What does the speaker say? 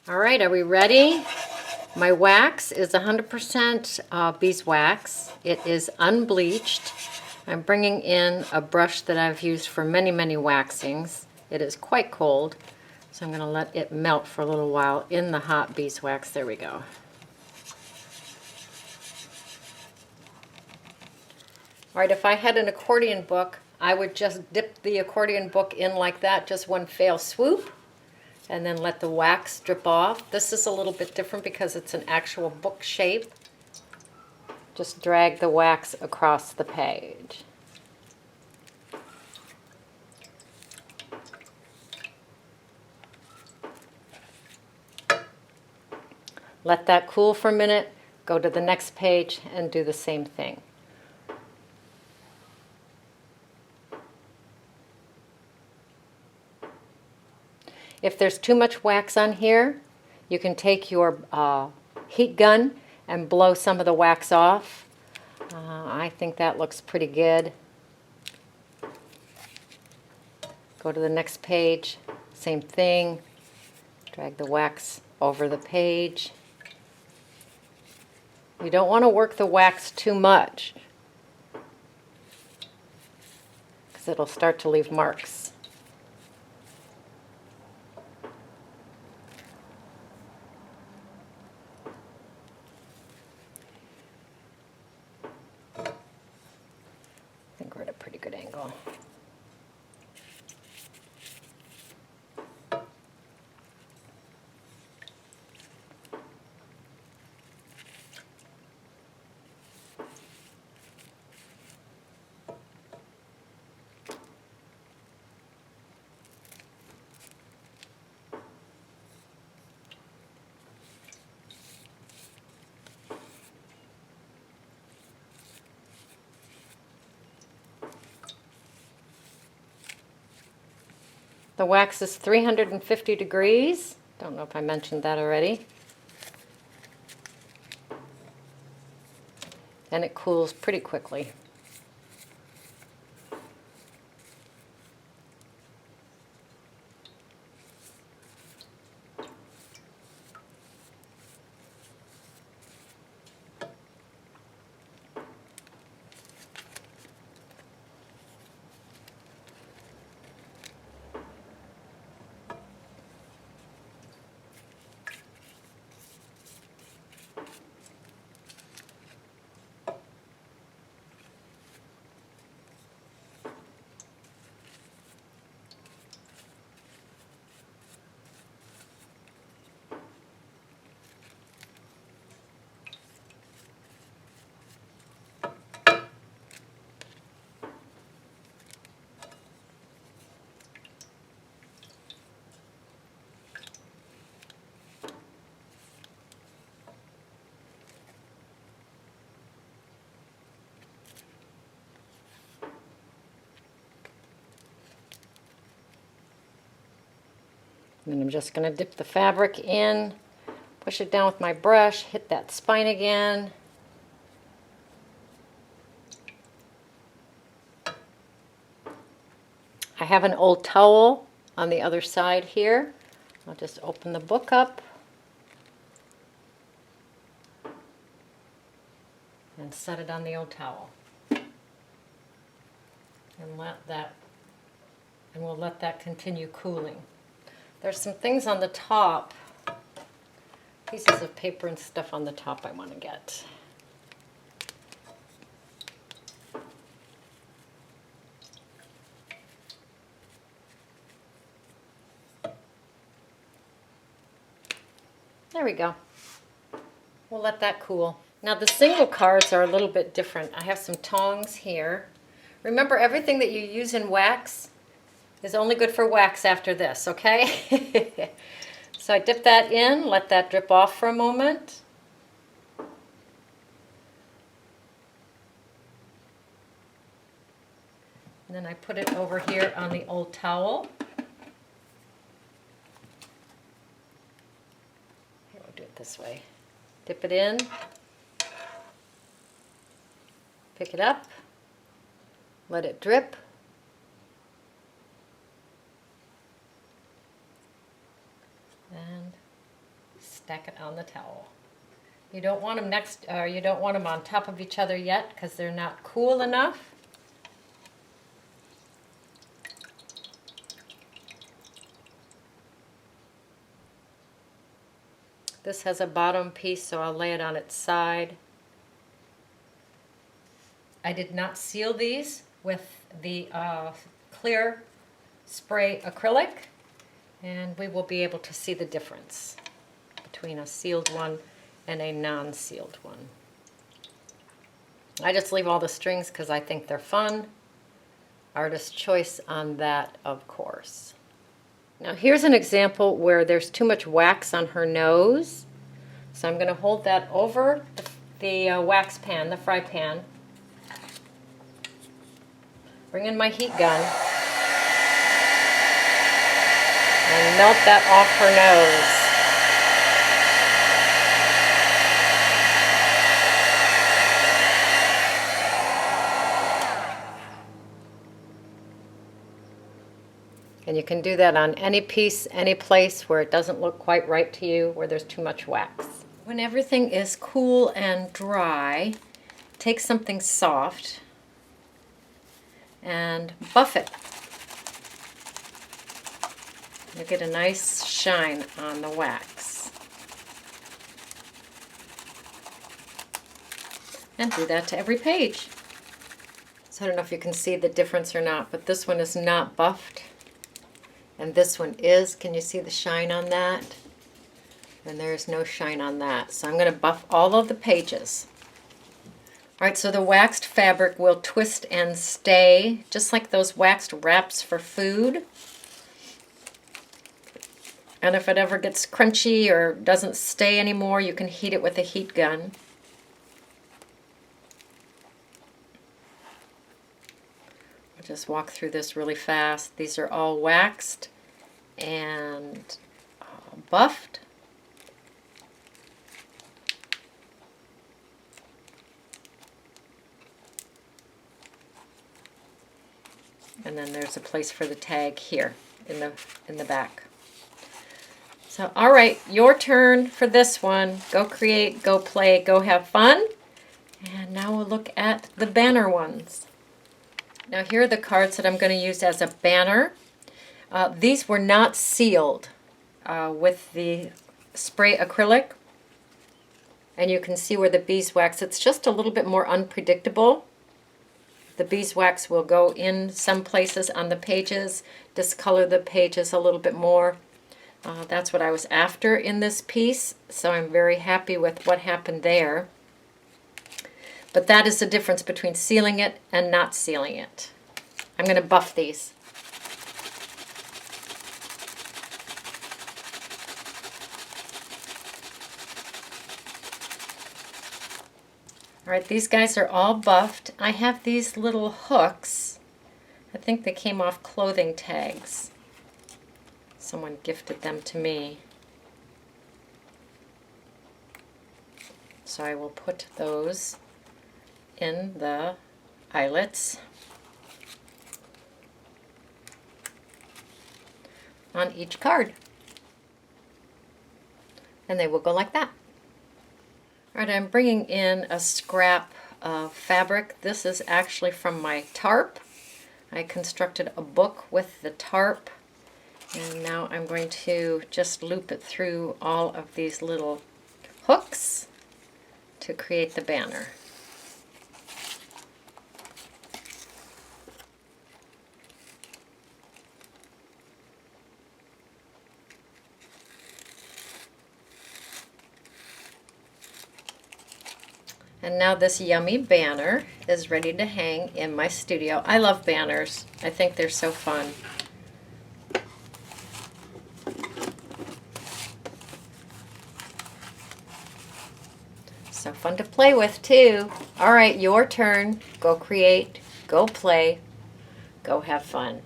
All right, are we ready? My wax is 100% beeswax. It is unbleached. I'm bringing in a brush that I've used for many, many waxings. It is quite cold, so I'm going to let it melt for a little while in the hot beeswax. There we go. All right, if I had an accordion book, I would just dip the accordion book in like that, just one fell swoop, and then let the wax drip off. This is a little bit different because it's an actual book shape. Just drag the wax across the page. Let that cool for a minute, go to the next page and do the same thing. If there's too much wax on here, you can take your heat gun and blow some of the wax off. I think that looks pretty good. Go to the next page, same thing. Drag the wax over the page. You don't want to work the wax too much because it'll start to leave marks. I think we're at a pretty good angle. The wax is 350 degrees. Don't know if I mentioned that already. And it cools pretty quickly. And I'm just going to dip the fabric in, push it down with my brush, hit that spine again. I have an old towel on the other side here. I'll just open the book up and set it on the old towel. And we'll let that continue cooling. There's some things on the top, pieces of paper and stuff on the top I want to get. There we go. We'll let that cool. Now the single cards are a little bit different. I have some tongs here. Remember, everything that you use in wax is only good for wax after this, okay? So I dip that in, let that drip off for a moment. And then I put it over here on the old towel. Here, we'll do it this way. Dip it in, pick it up, let it drip. And stack it on the towel. You don't want them you don't want them on top of each other yet because they're not cool enough. This has a bottom piece, so I'll lay it on its side. I did not seal these with the clear spray acrylic, and we will be able to see the difference between a sealed one and a non-sealed one. I just leave all the strings because I think they're fun. Artist choice on that, of course. Now here's an example where there's too much wax on her nose. So I'm going to hold that over the wax pan, the fry pan. Bring in my heat gun and melt that off her nose. And you can do that on any piece, any place where it doesn't look quite right to you, where there's too much wax. When everything is cool and dry, take something soft and buff it. You get a nice shine on the wax. And do that to every page. So I don't know if you can see the difference or not, but this one is not buffed. And this one is. Can you see the shine on that? And there's no shine on that. So I'm going to buff all of the pages. All right, so the waxed fabric will twist and stay, just like those waxed wraps for food. And if it ever gets crunchy or doesn't stay anymore, you can heat it with a heat gun. I'll just walk through this really fast. These are all waxed and buffed. And then there's a place for the tag here in the back. So, all right, your turn for this one. Go create, go play, go have fun. And now we'll look at the banner ones. Now here are the cards that I'm going to use as a banner. These were not sealed with the spray acrylic. And you can see where the beeswax, it's just a little bit more unpredictable. The beeswax will go in some places on the pages, discolor the pages a little bit more. That's what I was after in this piece, so I'm very happy with what happened there. But that is the difference between sealing it and not sealing it. I'm going to buff these. All right, these guys are all buffed. I have these little hooks. I think they came off clothing tags. Someone gifted them to me. So I will put those in the eyelets on each card. And they will go like that. All right, I'm bringing in a scrap of fabric. This is actually from my tarp. I constructed a book with the tarp. And now I'm going to just loop it through all of these little hooks to create the banner. And now this yummy banner is ready to hang in my studio. I love banners. I think they're so fun. So fun to play with too. All right, your turn. Go create, go play, go have fun.